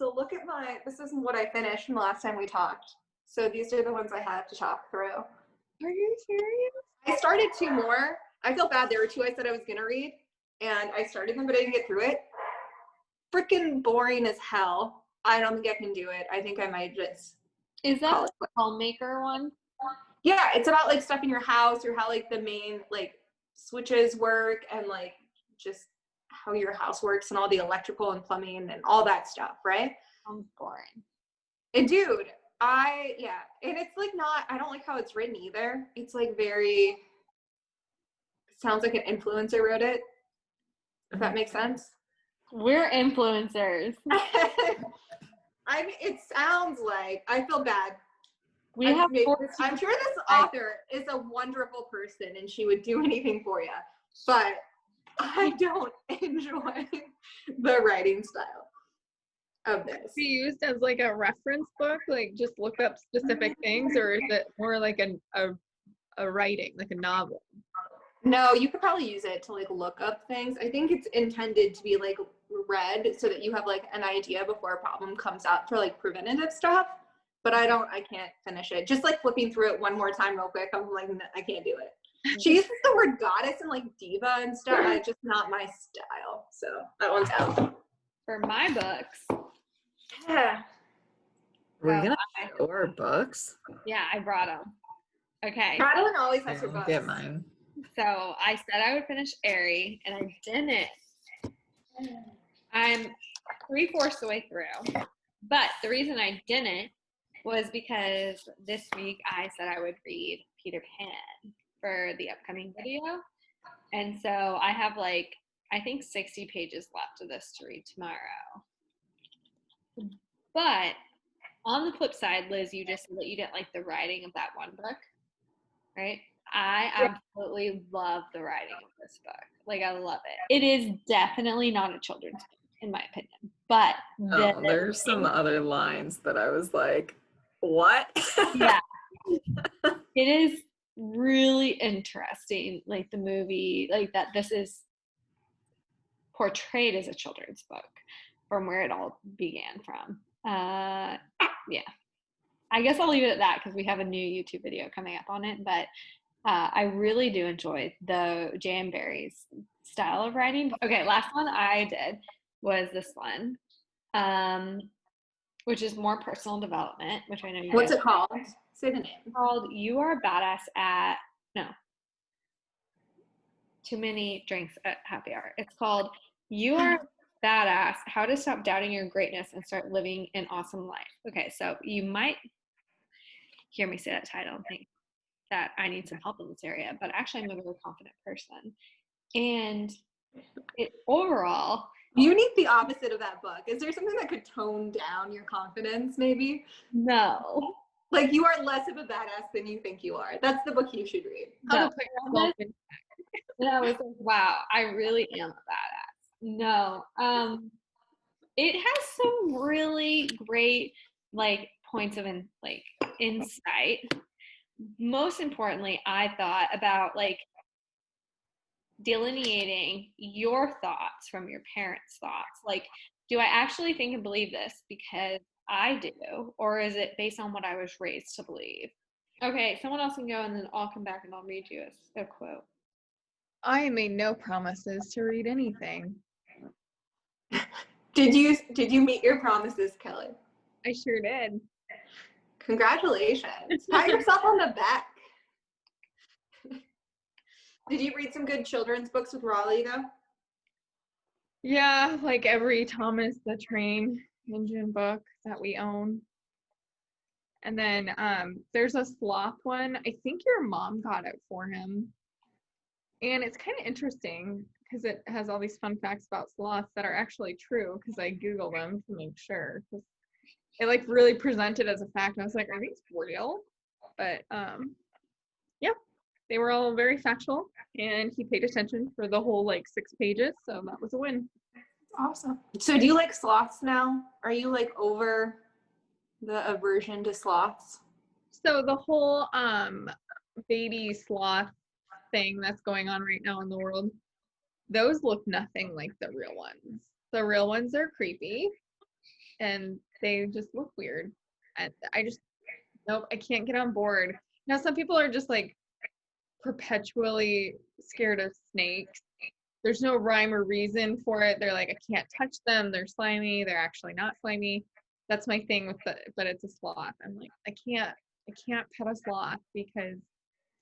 So look at this is what I finished from the last time we talked. So these are the ones I have to talk through. Are you serious? I started 2 more. I feel bad. There were 2 I said I was going to read, and I started them, but I didn't get through it. Freaking boring as hell. I don't think I can do it. I think I might just. Is that the homemaker one? Yeah, it's about like stuff in your house or how like the main like switches work and like just how your house works and all the electrical and plumbing and all that stuff, right? Sounds boring. And dude, and it's like I don't like how it's written either. It's like it sounds like an influencer wrote it, if that makes sense. We're influencers. It sounds like, I feel bad. I'm sure this author is a wonderful person and she would do anything for you, but I don't enjoy the writing style of this. Be used as like a reference book, like just look up specific things, or is it more like a writing, like a novel? No, you could probably use it to like look up things. I think it's intended to be like read so that you have like an idea before a problem comes up for like preventative stuff. But I can't finish it. Just like flipping through it one more time real quick, I'm like, I can't do it. She uses the word goddess and like diva and stuff. It's just not my style. So that one's out. For my books. Yeah. We're gonna show our books. Yeah, I brought them. Okay. Madeline always has her books. Get mine. So I said I would finish Airy, and I didn't. I'm 3/4 the way through. But the reason I didn't was because this week I said I would read Peter Pan for the upcoming video. And so I have like, I think 60 pages left of this to read tomorrow. But on the flip side, Liz, you just said that you didn't like the writing of that one book, right? I absolutely love the writing of this book. Like, I love it. It is definitely not a children's book, in my opinion. But there's some other lines that I was like, what? Yeah. It is really interesting, like the movie, like that this is portrayed as a children's book from where it all began from. Yeah. I guess I'll leave it at that because we have a new YouTube video coming up on it, but I really do enjoy the Jan Berry's style of writing. Okay, last one I did was this one, which is more personal development, which I know you What's it called? Say the name. It's called You Are Badass at, no, Too Many Drinks at Happy Hour. It's called You Are Badass, How to Stop Doubting Your Greatness and Start Living an Awesome Life. Okay, so you might hear me say that title and think that I need some help in this area, but actually I'm a very confident person. And it overall, you need the opposite of that book. Is there something that could tone down your confidence, maybe? No. Like, you are less of a badass than you think you are. That's the book you should read. No. And I was like, wow, I really am a badass. No. It has some really great, like, points of insight. Most importantly, I thought about, like, delineating your thoughts from your parents' thoughts. Like, do I actually think and believe this because I do, or is it based on what I was raised to believe? Okay, someone else can go, and then I'll come back and I'll read you a quote. I made no promises to read anything. Did you meet your promises, Kelly? I sure did. Congratulations. Pat yourself on the back. Did you read some good children's books with Raleigh, though? Yeah, like every Thomas the Train Engine book that we own. And then there's a sloth one. I think your mom got it for him. And it's kind of interesting because it has all these fun facts about sloths that are actually true because I Googled them to make sure. Cause it like really presented as a fact. I was like, are these real? But yeah, they were all very factual. And he paid attention for the whole like 6 pages. So that was a win. Awesome. So do you like sloths now? Are you like over the aversion to sloths? So the whole baby sloth thing that's going on right now in the world, those look nothing like the real ones. The real ones are creepy. and they just look weird. And I just, nope, I can't get on board. Now, some people are just like perpetually scared of snakes. There's no rhyme or reason for it. They're like, I can't touch them. They're slimy. They're actually not slimy. That's my thing with but it's a sloth. I'm like, I can't pet a sloth because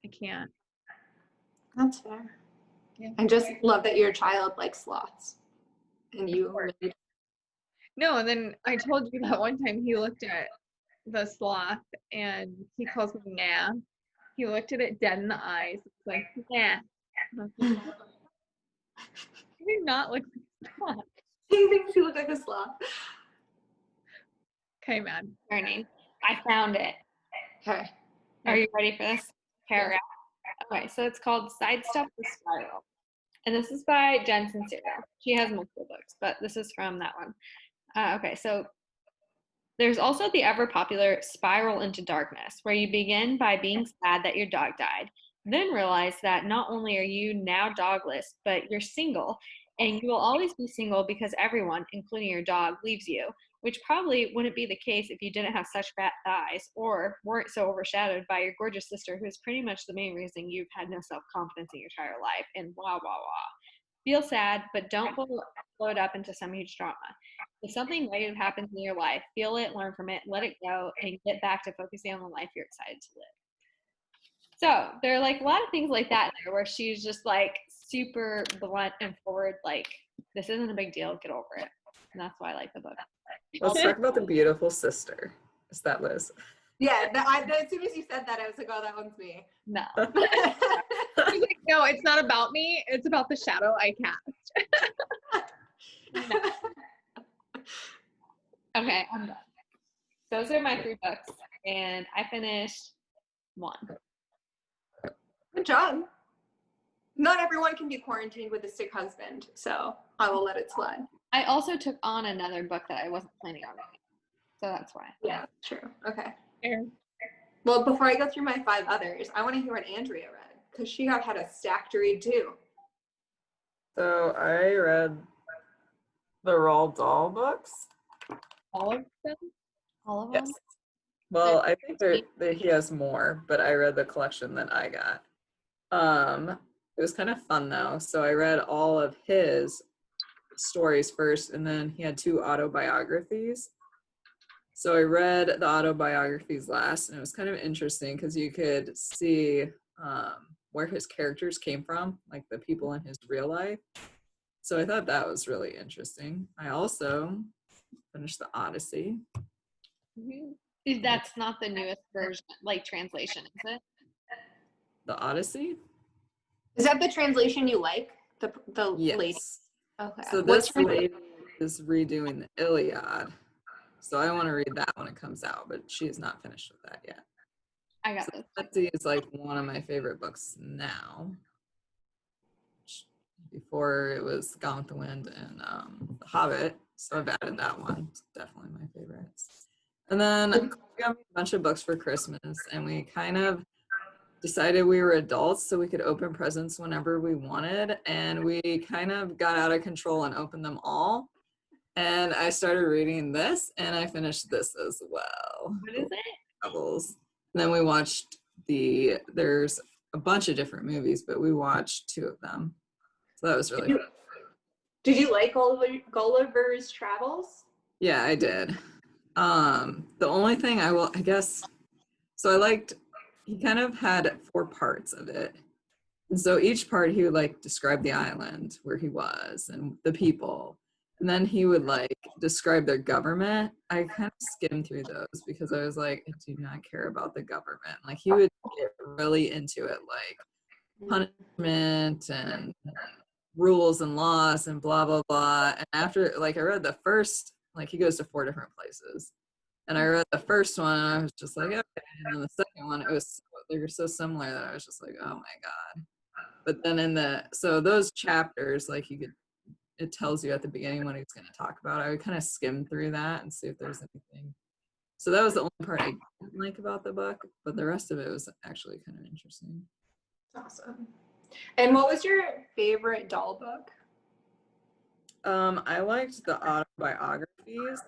I can't. That's fair. Yeah. I just love that your child likes sloths. And you really No, and then I told you that one time he looked at the sloth and he calls me nah. He looked at it dead in the eyes. It's like, nah. You do not look like a sloth. he thinks you look like a sloth. Okay, man. Learning. I found it. Okay. Are you ready for this paragraph? Okay, so it's called Sidestep the Spiral. And this is by Jen Sincero. She has multiple books, but this is from that one. Okay, so there's also the ever popular Spiral into Darkness, where you begin by being sad that your dog died, then realize that not only are you now dogless, but you're single, and you will always be single because everyone, including your dog, leaves you, which probably wouldn't be the case if you didn't have such fat thighs or weren't so overshadowed by your gorgeous sister, who's pretty much the main reason you've had no self-confidence in your entire life, and blah, blah, blah. Feel sad, but don't blow it up into some huge drama. If something negative happens in your life, feel it, learn from it, let it go, and get back to focusing on the life you're excited to live. So there are like a lot of things like that in there where she's just like super blunt and forward, like, this isn't a big deal, get over it. And that's why I like the book. Let's talk about the beautiful sister. Is that Liz? Yeah, as soon as you said that, I was like, oh, that one's me. No. He's like, no, it's not about me. It's about the shadow I cast. Okay, I'm done. Those are my 3 books, and I finished 1. Good job. Not everyone can be quarantined with a sick husband, so I will let it slide. I also took on another book that I wasn't planning on reading, so that's why. Yeah, true. Okay. Fair. Well, before I go through my 5 others, I want to hear what Andrea read, because she had a stack to read too. So I read the Roald Dahl books. All of them? All of them? Yes. Well, I think he has more, but I read the collection that I got. It was kind of fun though. So I read all of his stories first, and then he had 2 autobiographies. So I read the autobiographies last, and it was kind of interesting because you could see where his characters came from, like the people in his real life. So I thought that was really interesting. I also finished the Odyssey. That's not the newest version, like translation, is it? The Odyssey? Is that the translation you like? The Yes. lady? Okay. So this lady is redoing the Iliad. So I want to read that when it comes out, but she is not finished with that yet. I got this. Odyssey is like one of my favorite books now. Before it was Gone with the Wind and The Hobbit, so I've added that one. It's definitely my favorites. And then we got a bunch of books for Christmas, and we kind of decided we were adults so we could open presents whenever we wanted, and we kind of got out of control and opened them all. And I started reading this, and I finished this as well. What is it? Novels. And then we watched there's a bunch of different movies, but we watched 2 of them. So that was really fun. Did you like Gulliver's Travels? Yeah, I did. The only thing he kind of had 4 parts of it. And so each part he would like describe the island where he was and the people. And then he would like describe their government. I kind of skimmed through those because I was like, I do not care about the government. Like he would get really into it, like punishment and rules and laws and blah, blah, blah. And after, like I read the first, like he goes to 4 different places. And I read the first one and I was just like, okay. And then the second one, they were so similar that I was just like, oh my God. But then so those chapters, like it tells you at the beginning what he's going to talk about. I would kind of skim through that and see if there's anything. So that was the only part I didn't like about the book, but the rest of it was actually kind of interesting. Awesome. And what was your favorite doll book? I liked the autobiographies.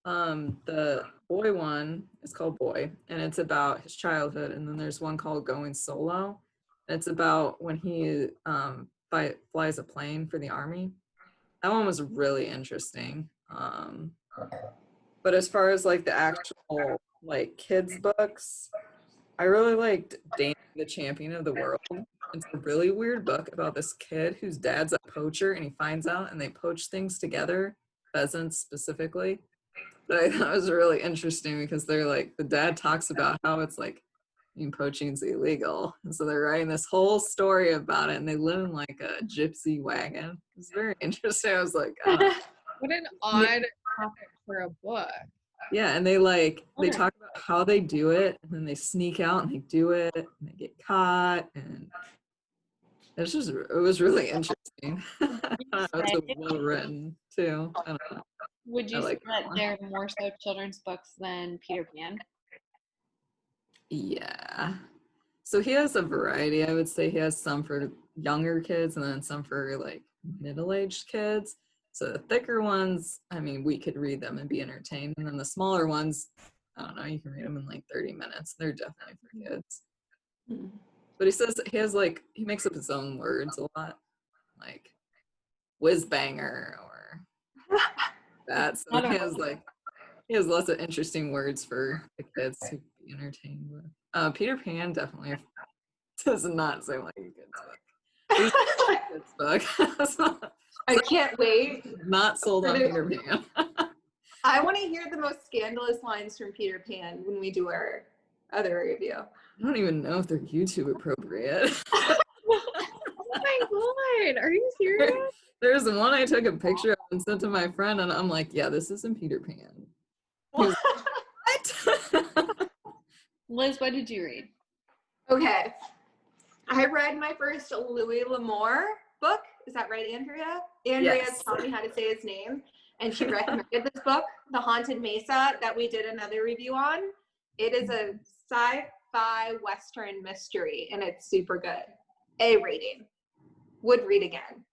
The boy one is called Boy, and it's about his childhood. And then there's one called Going Solo. It's about when he flies a plane for the army. That one was really interesting. But as far as like the actual like kids books, I really liked Dane the Champion of the World. It's a really weird book about this kid whose dad's a poacher and he finds out and they poach things together, pheasants specifically. But I thought it was really interesting because they're like, the dad talks about how it's like, I mean, poaching's illegal. And so they're writing this whole story about it and they live in like a gypsy wagon. It's very interesting. I was like, oh. What an odd topic for a book. Yeah, and they talk about how they do it, and then they sneak out and they do it, and they get caught, and it was really interesting. It's well written too. I don't know. Would you say that they're more so children's books than Peter Pan? Yeah. So he has a variety. I would say he has some for younger kids and then some for like middle-aged kids. So the thicker ones, I mean, we could read them and be entertained. And then the smaller ones, I don't know, you can read them in like 30 minutes. They're definitely for kids. But he says he makes up his own words a lot, like whiz banger or that. So he has lots of interesting words for the kids to be entertained with. Peter Pan definitely does not seem like a kid's book. It's a kid's book. I can't wait. Not sold on Peter Pan. I want to hear the most scandalous lines from Peter Pan when we do our other review. I don't even know if they're YouTube appropriate. Oh my god, are you serious? There's one I took a picture of and sent to my friend, and I'm like, yeah, this isn't Peter Pan. What? Liz, what did you read? Okay. I read my first Louis L'Amour book. Is that right, Andrea? Andrea Yes. taught me how to say his name, and she recommended this book, The Haunted Mesa, that we did another review on. It is a sci-fi Western mystery, and it's super good. A rating. Would read again.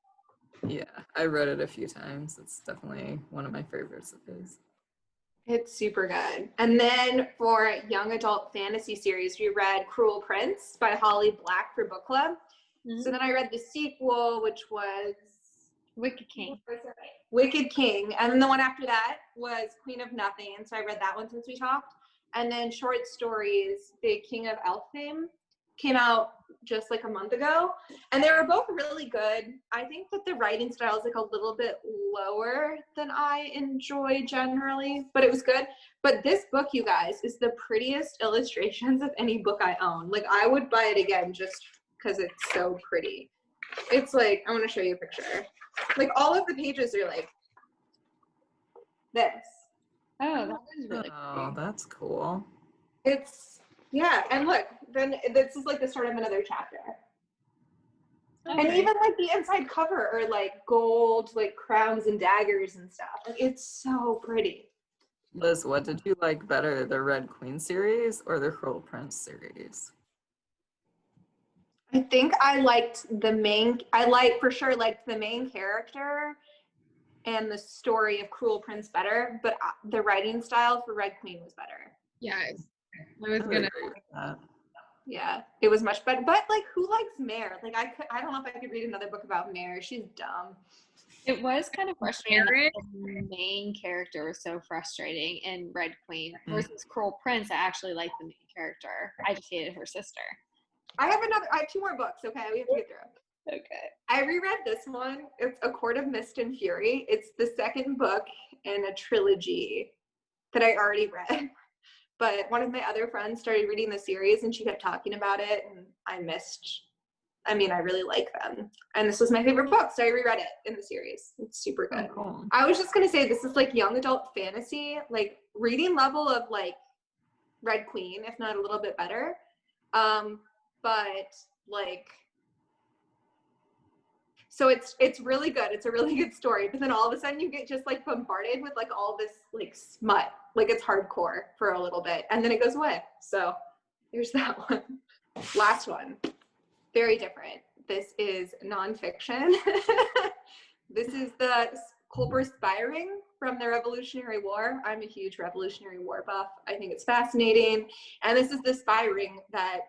Yeah, I read it a few times. It's definitely one of my favorites of his. It's super good. And then for young adult fantasy series, we read Cruel Prince by Holly Black for book club. Mm-hmm. So then I read the sequel, which was Wicked King. Wicked King. And then the one after that was Queen of Nothing. And so I read that one since we talked. And then short stories, The King of Elfhame came out just like a month ago. And they were both really good. I think that the writing style is like a little bit lower than I enjoy generally, but it was good. But this book, you guys, is the prettiest illustrations of any book I own. Like I would buy it again just because it's so pretty. It's like, I want to show you a picture. Like all of the pages are like this. Oh, that is really cool. That's cool. It's, yeah, and look, then this is like the start of another chapter. Okay. And even like the inside cover are like gold, like crowns and daggers and stuff. Like it's so pretty. Liz, what did you like better, the Red Queen series or the Cruel Prince series? I think I for sure liked the main character and the story of Cruel Prince better, but the writing style for Red Queen was better. Yes. I was gonna agree with that. Yeah, it was much better. But like, who likes Mare? Like, I don't know if I could read another book about Mare. She's dumb. It was kind of frustrating. The main character was so frustrating in Red Queen versus Cruel Prince. I actually liked the main character. I just hated her sister. I have two more books. Okay, we have to get through. Okay. I reread this one. It's A Court of Mist and Fury. It's the second book in a trilogy that I already read. But one of my other friends started reading the series and she kept talking about it and I really like them. And this was my favorite book, so I reread it in the series. It's super good. Oh, cool. I was just gonna say this is like young adult fantasy, like reading level of like Red Queen, if not a little bit better. But like, so it's really good. It's a really good story. But then all of a sudden you get just like bombarded with like all this like smut. Like it's hardcore for a little bit and then it goes away. So there's that one. Last one. Very different. This is nonfiction. This is the Spiring from the Revolutionary War. I'm a huge Revolutionary War buff. I think it's fascinating. And this is the spy ring that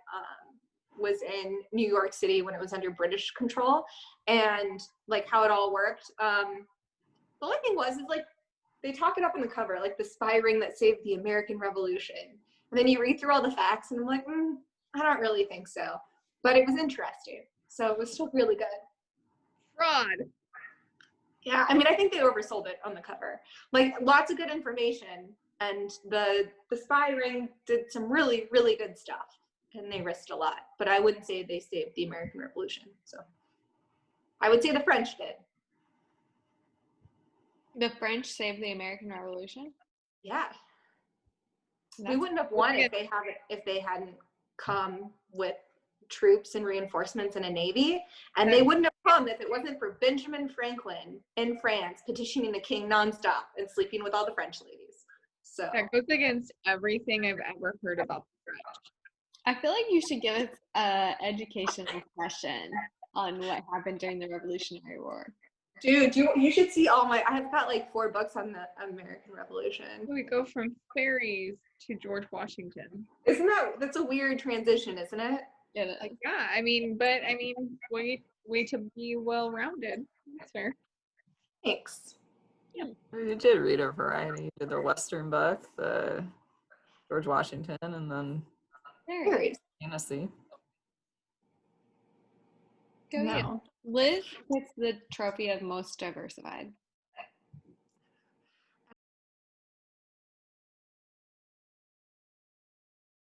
was in New York City when it was under British control, and like how it all worked. The only thing is like they talk it up on the cover, like the spy ring that saved the American Revolution. And then you read through all the facts and I'm like, I don't really think so. But it was interesting. So it was still really good. Fraud. Yeah, I mean, I think they oversold it on the cover. Like, lots of good information, and the spy ring did some really, really good stuff, and they risked a lot. But I wouldn't say they saved the American Revolution. So I would say the French did. The French saved the American Revolution? Yeah. We wouldn't have won if they hadn't come with troops and reinforcements and a navy, and they wouldn't have come if it wasn't for Benjamin Franklin in France petitioning the king nonstop and sleeping with all the French ladies. So That goes against everything I've ever heard about the French. I feel like you should give us an educational session on what happened during the Revolutionary War. dude, you should see all my, I've got like 4 books on the American Revolution. We go from fairies to George Washington. That's a weird transition, isn't it? Yeah, Like, yeah, way to be well-rounded. That's fair. Thanks. You did read a variety. You did the Western book, the George Washington, and then Fairies. Tennessee. Go you. No. Liz gets the trophy of most diversified.